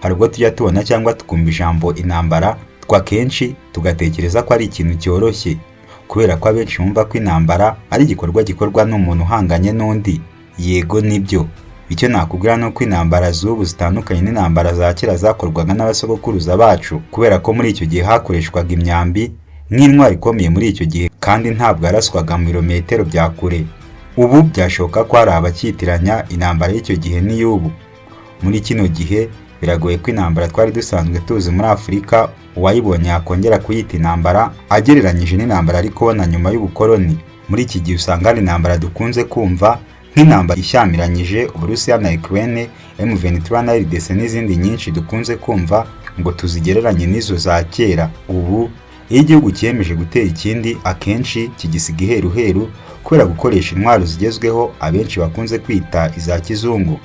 Hari ubwo tujya tubona cyangwa tukumva ijambo intambara twakenshi tugatekereza ko ari ikintu cyoroshye, kubera ko abenshi bumva ko intambara ari igikorwa gikorwa n'umuntu uhanganye n'undi. Yego nibyo, icyo nakubwira ni uko intambara z'ubu zitandukanye n'intambara za kera zakorwaga n'abasogokuruza bacu, kubera ko muri icyo gihe hakoreshwaga imyambi nk'intwari ikomeye muri icyo gihe, kandi ntabwo yaraswaga mu birometero bya kure. Ubu byashoboka ko hari abacyitiranya intambara y'icyo gihe n'iy'ubu. Muri kino gihe biragoye ko intambara twari dusanzwe tuzi muri Afurika uwayibonye yakongera kuyita intambara agereranyije n'intambara ari kubona nyuma y'ubukoloni. Muri iki gihe usanga hari intambara dukunze kumva nk'intambara ishyamiranyije Uburusiya na Ukraine, M23 na RDC n'izindi nyinshi dukunze kumva ngo tuzigereranye n'izo za kera. Ubu iyo igihugu cyemeje gutera ikindi akenshi kigisiga iheruheru kubera gukoresha intwaro zigezweho abenshi bakunze kwita iza kizungu.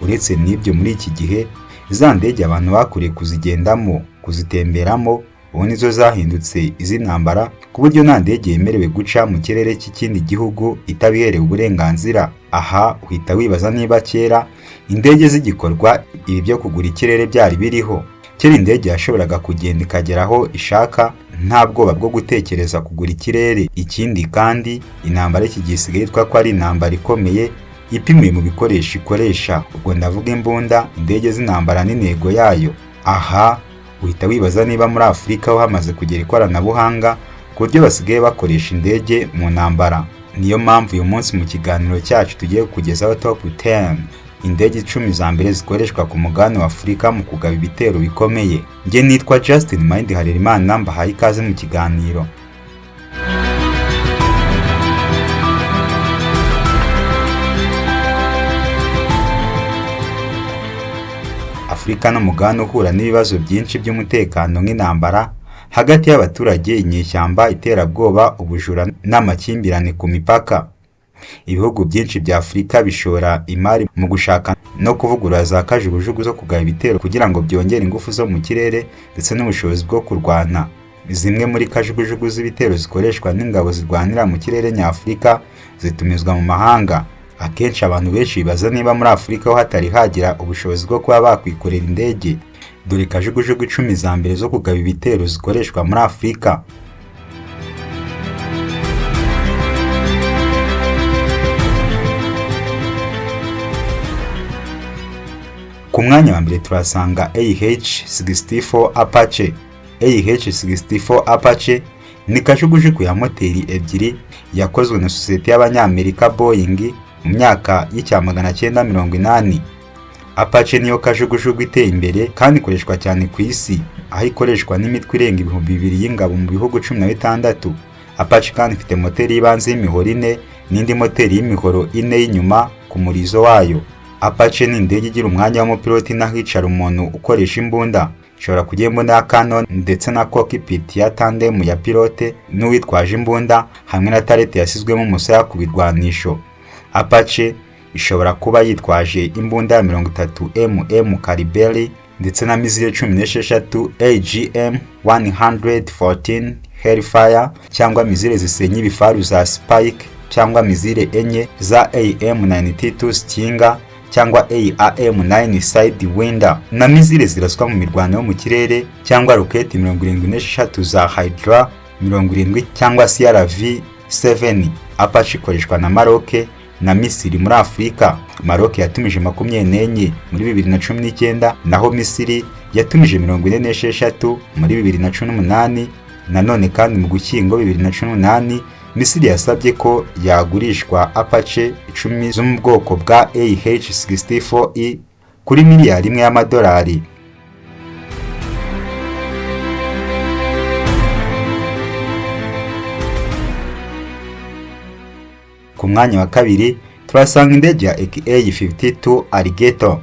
Uretse n'ibyo, muri iki gihe za ndege abantu bakuriye kuzigendamo, kuzitemberamo, ubu nizo zahindutse iz'intambara, ku buryo nta ndege yemerewe guca mu kirere cy'ikindi gihugu itabiherewe uburenganzira. Aha uhita wibaza niba kera indege zigikorwa ibi byo kugura ikirere byari biriho. Kera indege yashoboraga kugenda ikagera aho ishaka nta bwoba bwo gutekereza kugura ikirere. Ikindi kandi intambara iki gihe isigaye yitwa ko ari intambara ikomeye ipimiye mu bikoresho ikoresha, ubwo ndavuga imbunda, indege z'intambara n'intego yayo. Aha uhita wibaza niba muri Afurika ho hamaze kugera ikoranabuhanga ku buryo basigaye bakoresha indege mu ntambara. Niyo mpamvu uyu munsi mu kiganiro cyacu tugiye kukugezaho top 10 indege 10 za mbere zikoreshwa ku mugabane wa Afurika mu kugaba ibitero bikomeye. Njye nitwa Justin Mind Harerimana, mbahaye ikaze mu kiganiro. Afurika n'umugabane uhura n'ibibazo byinshi by'umutekano nk'intambara hagati y'abaturage, inyeshyamba, iterabwoba, ubujura n'amakimbirane ku mipaka. Ibihugu byinshi bya Afurika bishora imari mu gushaka no kuvugurura za kajugujugu zo kugaba ibitero kugira ngo byongere ingufu zo mu kirere ndetse n'ubushobozi bwo kurwana. Zimwe muri kajugujugu z'ibitero zikoreshwa n'ingabo zirwanira mu kirere nyafurika zitumizwa mu mahanga. Akenshi abantu benshi bibaza niba muri Afurika ho hatari hagira ubushobozi bwo kuba bakwikorera indege. Dore kajugujugu 10 za mbere zo kugaba ibitero zikoreshwa muri Afurika. Ku mwanya wa mbere turasanga AH-64 Apache. AH-64 Apache ni kajugujugu ya moteri ebyiri yakozwe na sosiyete y'Abanyamerika Boeing mu myaka y'1980. Apache niyo kajugujugu iteye imbere kandi ikoreshwa cyane ku isi, aho ikoreshwa n'imitwe irenga 2000 y'ingabo mu bihugu 16. Apache kandi ifite moteri y'ibanze y'imihoro 4 n'indi moteri y'imihoro 4 y'inyuma ku murizo wayo. Apache ni indege igira umwanya w'umupiloti n'ahicara umuntu ukoresha imbunda. Ishobora kugira imbunda ya Canon ndetse na cockpit ya tandem ya pilote n'uwitwaje imbunda hamwe na tarete yasizwemo umusaya ku birwanisho. Apache ishobora kuba yitwaje imbunda ya 30 mm Calibre ndetse na mizile 16 AGM-114 Hellfire cyangwa mizile zisenya ibifaru za Spike cyangwa mizile enye za AM-92 Stinger cyangwa AIM-9 Sidewinder na mizile ziraswa mu mirwano yo mu kirere cyangwa roketi 76 za Hydra 70 cyangwa CRV-7. Apache ikoreshwa na Maroc na Misiri muri Afurika. Maroc yatumije 24 muri 2019, naho Misiri yatumije 46 muri 2018. Nanone kandi mu Gushyingo 2018 Misiri yasabye ko yagurishwa Apache 10 zo mu bwoko bwa AH-64E kuri miliyari imwe y'amadolari. Ku mwanya wa kabiri turasanga indege ya AK-52 Alligator.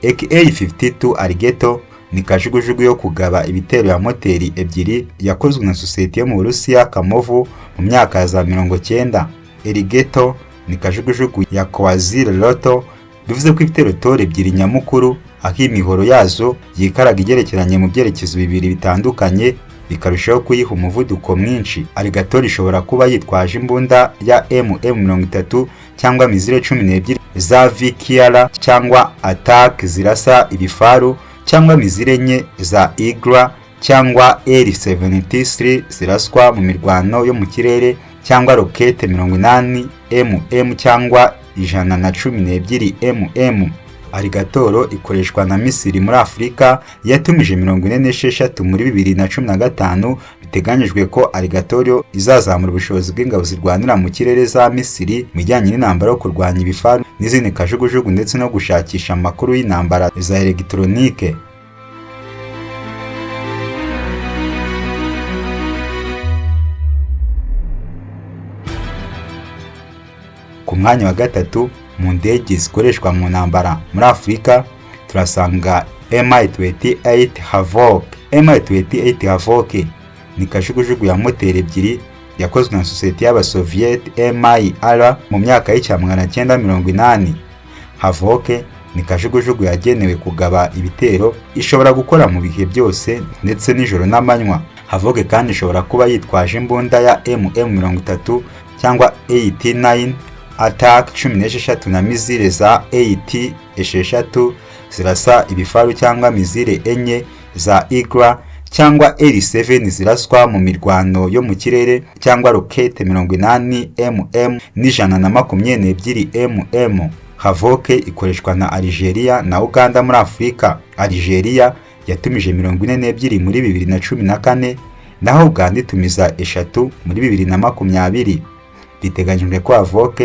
AK-52 Alligator ni kajugujugu yo kugaba ibitero ya moteri ebyiri yakozwe na sosiyete yo mu Burusiya Kamovu mu myaka za 90. Alligator ni kajugujugu ya Coazir Loto, bivuze ko ibitero tore ebyiri nyamukuru, aho imihoro yazo yikaraga igerekeranye mu byerekezo bibiri bitandukanye bikarushaho kuyiha umuvuduko mwinshi. Alligator ishobora kuba yitwaje imbunda ya MM-30 cyangwa mizile 12 za VKR cyangwa attack zirasa ibifaru cyangwa mizire enye za Eagle cyangwa L-73 ziraswa mu mirwano yo mu kirere, cyangwa rokete 80 mm cyangwa 112 mm. Alligator ikoreshwa na Misiri muri Afurika, yatumije 46 muri 2015. Biteganyijwe ko Alligator izazamura ubushobozi bw'ingabo zirwanira mu kirere za Misiri mu bijyanye n'intambara yo kurwanya ibifaru n'izindi kajugujugu ndetse no gushakisha amakuru y'intambara za elegitoronike. Ku mwanya wa gatatu mu ndege zikoreshwa mu ntambara muri Afurika turasanga Mi-28 Havoc. Mi-28 Havoc ni kajugujugu ya moteri ebyiri yakozwe na sosiyete y'Abasoviet MIR mu myaka y'1980. Havoc ni kajugujugu yagenewe kugaba ibitero, ishobora gukora mu bihe byose ndetse nijoro n'amanywa. Havoc kandi ishobora kuba yitwaje imbunda ya MM30 cyangwa AT9 Attack 16 na mizire za AT6 zirasa ibifaru cyangwa mizire enye za Eagle cyangwa L-7 ziraswa mu mirwano yo mu kirere, cyangwa rokete 80 mm n'112 mm. Havoc ikoreshwa na Algeria na Uganda muri Afurika. Algeria yatumije 42 muri 2014, naho Uganda itumiza 3 muri 2020. Biteganyijwe ko Havoc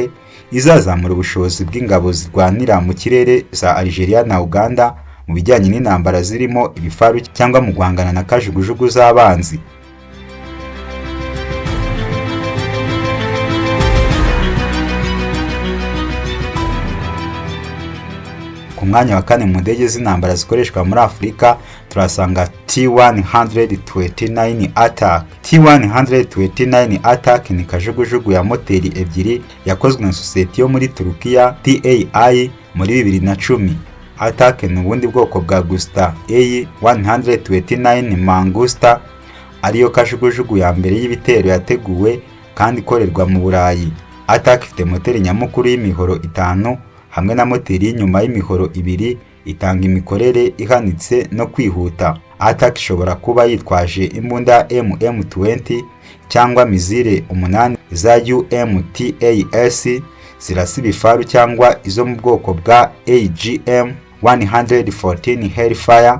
izazamura ubushobozi bw'ingabo zirwanira mu kirere za Algeria na Uganda mu bijyanye n'intambara zirimo ibifaru cyangwa mu guhangana na kajugujugu z'abanzi. Ku mwanya wa kane mu ndege z'intambara zikoreshwa muri Afurika turasanga T-129 Attack. T-129 Attack ni kajugujugu ya moteri ebyiri yakozwe na sosiyete yo muri Turukiya TAI muri 2010. Attack ni ubundi bwoko bwa Gusta A129 Mangusta, ariyo kajugujugu ya mbere y'ibitero yateguwe kandi ikorerwa mu Burayi. Attack ifite moteri nyamukuru y'imihoro 5 hamwe na moteri y'inyuma y'imihoro 2, itanga imikorere ihanitse no kwihuta. Attack ishobora kuba yitwaje imbunda MM20 cyangwa mizire 8 za UMTAS zirasa ibifaru cyangwa izo mu bwoko bwa AGM-114 Hellfire,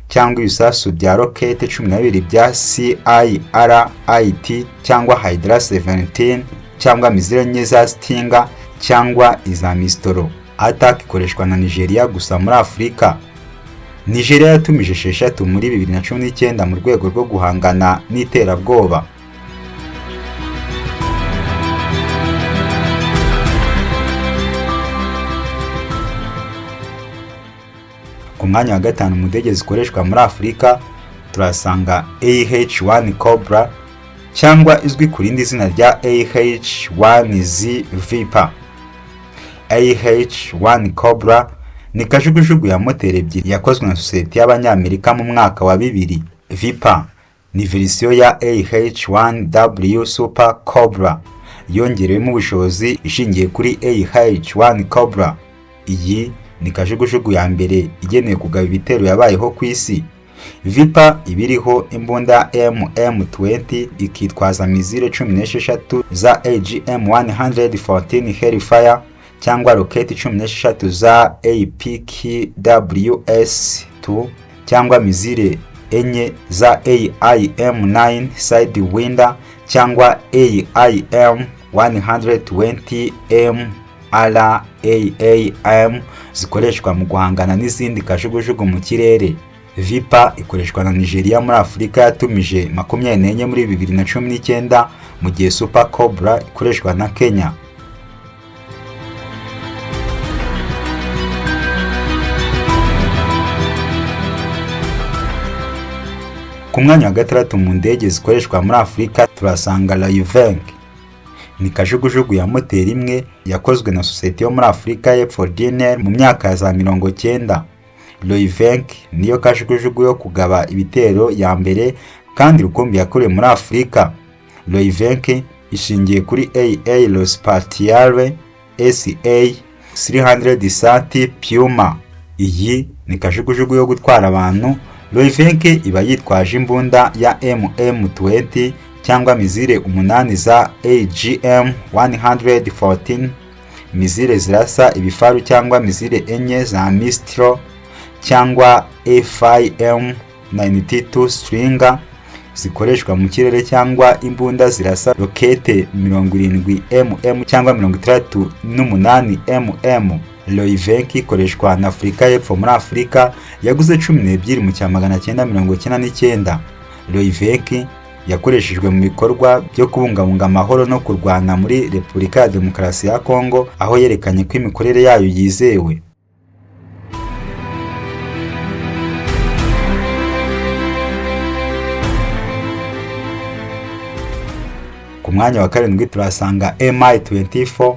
cyangwa ibisasu bya rokete 12 bya CIRIT cyangwa Hydra 17, cyangwa mizire enye za Stinger cyangwa iza Mistoro. Attack ikoreshwa na Nigeria gusa muri Afurika. Nigeria yatumije 6 muri 2019 mu rwego rwo guhangana n'iterabwoba. Ku mwanya wa gatanu mu ndege zikoreshwa muri Afurika turasanga AH-1 Cobra, cyangwa izwi ku rindi zina rya AH-1Z Viper. AH-1 Cobra ni kajugujugu ya moteri ebyiri yakozwe na sosiyete y'Abanyamerika mu mwaka wa 2000. Viper ni verisiyo ya AH-1W Super Cobra yongerewemo ubushobozi ishingiye kuri AH-1 Cobra. Iyi ni kajugujugu ya mbere igenewe kugaba ibitero yabayeho ku isi. Viper ibiriho imbunda MM20 ikitwaza mizire 16 za AGM-114 Hellfire cyangwa roketi 16 za APKWS-2 cyangwa mizire enye za AIM-9 Sidewinder cyangwa AIM-120 MRAAM zikoreshwa mu guhangana n'izindi kajugujugu mu kirere. Viper ikoreshwa na Nigeria muri Afurika, yatumije 24 muri 2019, mu gihe Super Cobra ikoreshwa na Kenya. Ku mwanya wa gatandatu mu ndege zikoreshwa muri Afurika turasanga Loivenk. Ni kajugujugu ya moteri imwe yakozwe na sosiyete yo muri Afurika y'Epfo DNR mu myaka ya za 90. Loivenk niyo kajugujugu yo kugaba ibitero ya mbere kandi rukumbi yakorewe muri Afurika. Loivenk ishingiye kuri AA Lo Spatiale SA 330 Puma. Iyi ni kajugujugu yo gutwara abantu. Loivenke iba yitwaje imbunda ya MM20 cyangwa mizire 8 za AGM-114, mizire zirasa ibifaru cyangwa mizire enye za Mistral cyangwa FIM-92 Stringer zikoreshwa mu kirere, cyangwa imbunda zirasa rokete 70 mm cyangwa 68 mm. Loivenke ikoreshwa na Afurika y'Epfo. Muri Afurika yaguze 12 mu cya 1999. Loivenke yakoreshejwe mu bikorwa byo kubungabunga amahoro no kurwana muri Repubulika ya Demokarasi ya Kongo, aho yerekanye ko imikorere yayo yizewe. Ku mwanya wa 7 turasanga Mi-24,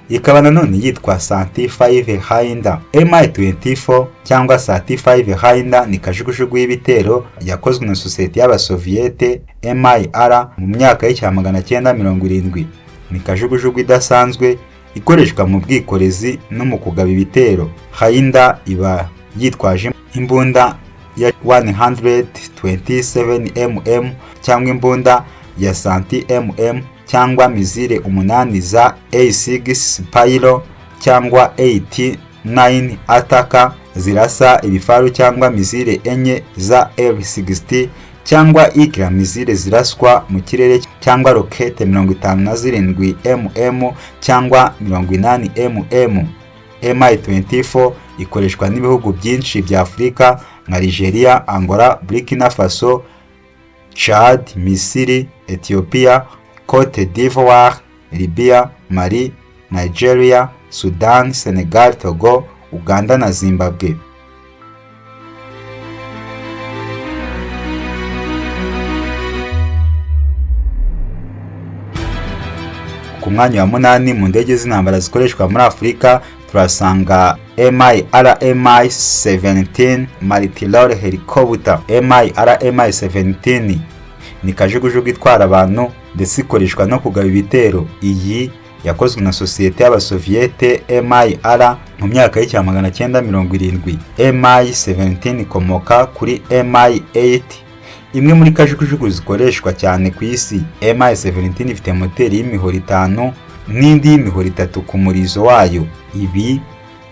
ikaba nanone yitwa SANTI-5 Hinder. Mi-24 cyangwa SANTI-5 Hinder ni kajugujugu y'ibitero yakozwe na sosiyete y'Abasoviyete MIR mu myaka y'icya 1970. Ni kajugujugu idasanzwe ikoreshwa mu bwikorezi no mu kugaba ibitero. Hinder iba yitwaje imbunda ya 127 mm cyangwa imbunda ya SANTI-MM cyangwa mizire 8 za A6 Spyro cyangwa AT9 Attacker zirasa ibifaru, cyangwa mizire enye za L60 cyangwa Igra mizire ziraswa mu kirere, cyangwa rokete 57 mm cyangwa 80 mm. Mi-24 ikoreshwa n'ibihugu byinshi bya Afurika nka Nigeria, Angola, Burkina Faso, Chad, Misiri, Ethiopia, Cote d'Ivoire, Libya, Mali, Nigeria, Sudan, Senegal, Togo, Uganda na Zimbabwe. Ku mwanya wa 8 mu ndege z'intambara zikoreshwa muri Afurika turasanga MIRMI-17 Multirole Helicopter. MIRMI-17 ni kajugujugu itwara abantu ndetse ikoreshwa no kugaba ibitero. Iyi yakozwe na sosiyete y'Abasoviyete MIR mu myaka y'icya 1970. MI-17 ikomoka kuri MI-8, imwe muri kajugujugu zikoreshwa cyane ku isi. MI-17 ifite moteri y'imihoro 5 n'indi y'imihoro 3 ku murizo wayo. Ibi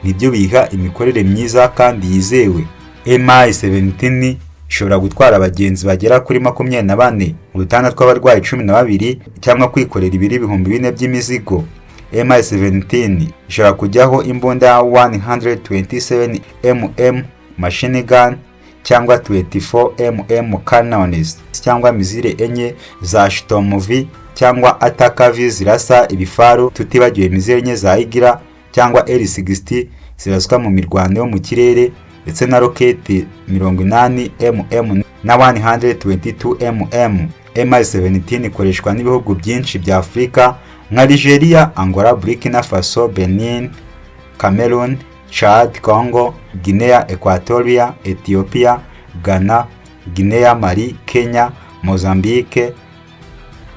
nibyo biha imikorere myiza kandi yizewe. MI-17 ishobora gutwara abagenzi bagera kuri 24, urutanda rw'abarwayi 12 cyangwa kwikorera ibiri 4,000 by'imizigo. MI-17 ishobora kujyaho imbunda ya 127 mm machine gun cyangwa 24 mm cannons cyangwa mizire enye za Shtomov cyangwa Attacker zirasa ibifaru, tutibagiwe mizire enye za Igra cyangwa L60 ziraswa mu mirwano yo mu kirere, ndetse na roketi 80 mm na 122 mm. Mi-17 ikoreshwa n'ibihugu byinshi bya Afurika nka Nigeria, Angola, Burkina Faso, Benin, Cameroon, Chad, Congo, Guinea Equatoria, Ethiopia, Ghana, Guinea, Mali, Kenya, Mozambique,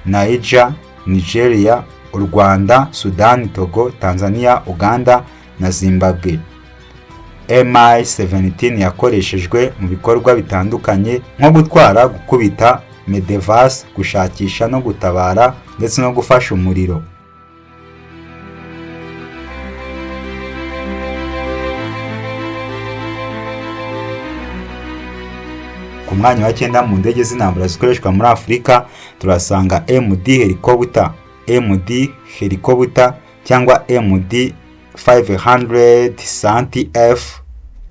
Niger, Nigeria, u Rwanda, Sudan, Togo, Tanzania, Uganda na Zimbabwe. Mi-17 yakoreshejwe mu bikorwa bitandukanye nko gutwara, gukubita, medevas, gushakisha no gutabara, ndetse no gufasha umuriro. Ku mwanya wa 9 mu ndege z'intambara zikoreshwa muri Afurika turasanga MD Helicopter. MD Helicopter cyangwa MD 500 SANTI-F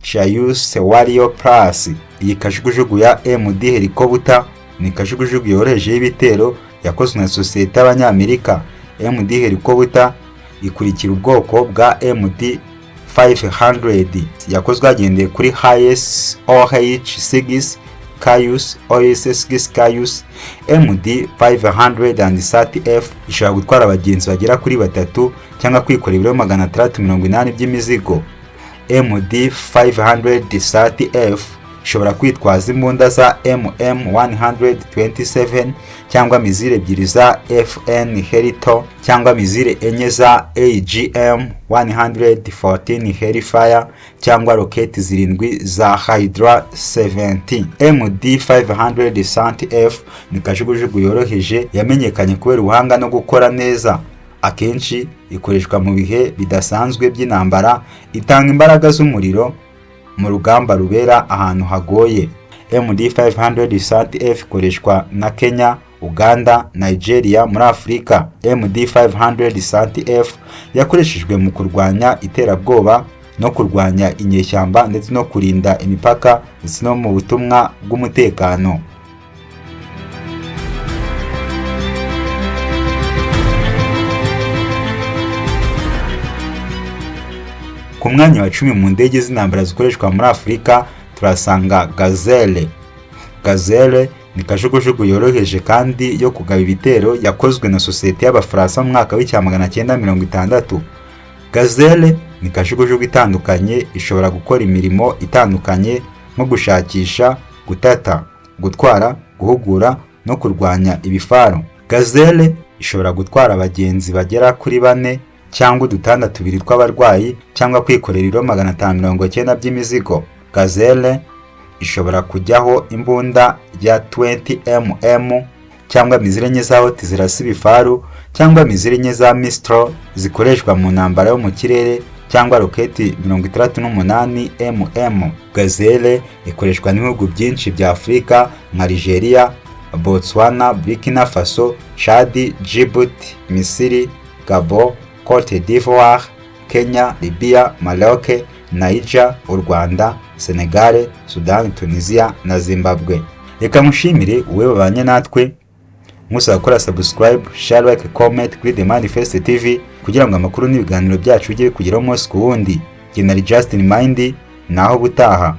Chayus Warrior Plus. Iyi kajugujugu ya MD Helicopter ni kajugujugu yoroheje y'ibitero yakozwe na sosiyete y'Abanyamerika. MD Helicopter ikurikira ubwoko bwa MD 500 yakozwe hagendeye kuri HS OH6 Cayus OS6 Cayus. MD 530F ishobora gutwara abagenzi bagera kuri 3 cyangwa kwikorera ibiro 680 by'imizigo. MD 530F ishobora kwitwaza imbunda za MM127 cyangwa mizile ebyiri za FN Helito cyangwa mizile enye za AGM114 Hellfire cyangwa roketi zirindwi za Hydra 70. MD500 SANT-F ni kajugujugu yoroheje yamenyekanye kubera ubuhanga no gukora neza. Akenshi ikoreshwa mu bihe bidasanzwe by'intambara, itanga imbaraga z'umuriro mu rugamba rubera ahantu hagoye. MD500 SANT-F ikoreshwa na Kenya, Uganda, Nigeria muri Afurika. MD500 SANT-F yakoreshejwe mu kurwanya iterabwoba no kurwanya inyeshyamba ndetse no kurinda imipaka ndetse no mu butumwa bw'umutekano. Ku mwanya wa 10 mu ndege z'intambara zikoreshwa muri Afurika turasanga Gazelle. Gazelle ni kajugujugu yoroheje kandi yo kugaba ibitero yakozwe na sosiyete y'Abafaransa mu mwaka w'1960. Gazelle ni kajugujugu itandukanye, ishobora gukora imirimo itandukanye nko gushakisha, gutata, gutwara, guhugura no kurwanya ibifaru. Gazelle ishobora gutwara abagenzi bagera kuri 4 cyangwa udutanda 2 tw'abarwayi cyangwa kwikorera ibiro 590 by'imizigo. Gazelle ishobora kujyaho imbunda ya 20 cyangwa mizile enye za hoti zirasa ibifaru cyangwa mizile enye za Mistral zikoreshwa mu ntambara yo mu kirere cyangwa roketi 38 Gazelle ikoreshwa n'ibihugu byinshi bya Afurika nka Nigeria, Botswana, Burkina Faso, Chad, Djibouti, Misiri, Gabon, Cote d'Ivoire, Kenya, Libya, Maroc, Niger, u Rwanda, Senegal, Sudan, Tunisia na Zimbabwe. Reka mushimire uwe babanye natwe, musaba gukora subscribe, share, like, comment kuri The Manifest TV kugira ngo amakuru n'ibiganiro byacu bijye bikugeraho umunsi ku wundi. Jye nari Justin Mind, naho gutaha.